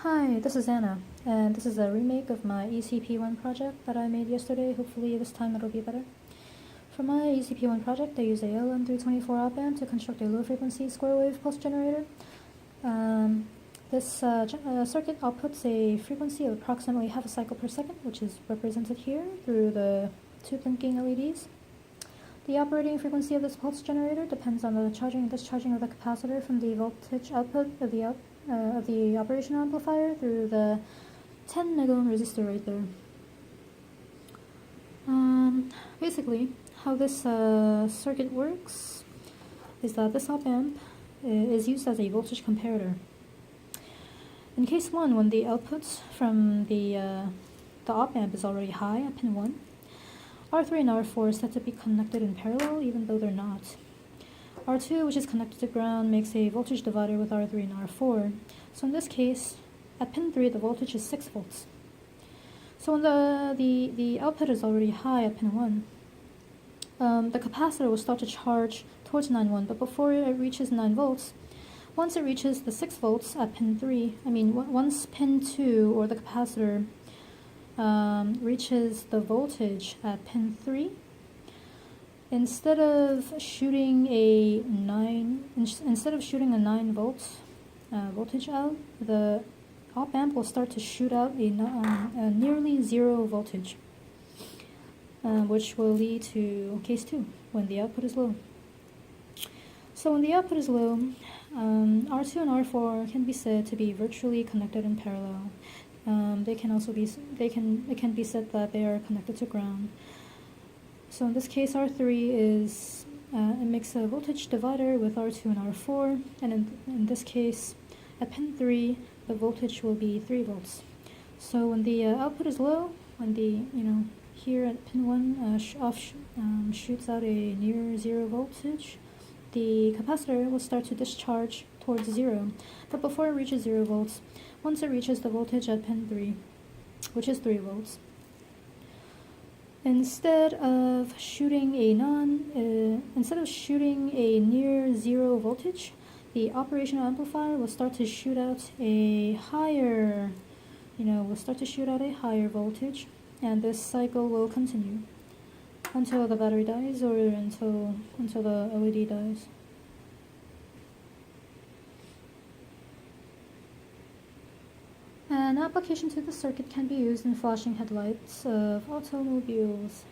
Hi, this is Anna, and this is a remake of my ECP1 project that I made yesterday. Hopefully this time it'll be better. For my ECP1 project, I used a LM324 op-amp to construct a low-frequency square-wave pulse generator. This circuit outputs a frequency of approximately half a cycle per second, which is represented here through the two blinking LEDs. The operating frequency of this pulse generator depends on the charging and discharging of the capacitor from the voltage output of the operational amplifier through the 10 megohm resistor right there. Basically, how this circuit works is that this op-amp is used as a voltage comparator. In case 1, when the output from the op-amp is already high at pin 1, R3 and R4 are said to be connected in parallel even though they're not. R2, which is connected to ground, makes a voltage divider with R3 and R4. So in this case, at pin 3, the voltage is 6 volts. So when the output is already high at pin 1, the capacitor will start to charge towards 9.1, but before it reaches 9 volts, once it reaches the 6 volts at pin 3, once pin 2 or the capacitor reaches the voltage at pin 3, instead of shooting a 9 volt voltage out, the op-amp will start to shoot out a nearly zero voltage, which will lead to case 2, when the output is low. So when the output is low, R2 and R4 can be said to be virtually connected in parallel. It can be said that they are connected to ground. So in this case, R3 it makes a voltage divider with R2 and R4, and in this case, at pin 3, the voltage will be 3 volts. So when the output is low, when here at pin 1 shoots out a near zero voltage, the capacitor will start to discharge towards 0. But before it reaches 0 volts, once it reaches the voltage at pin 3, which is 3 volts, instead of shooting a near zero voltage, the operational amplifier will start to shoot out a higher, voltage, and this cycle will continue until the battery dies or until the LED dies. An application to the circuit can be used in flashing headlights of automobiles.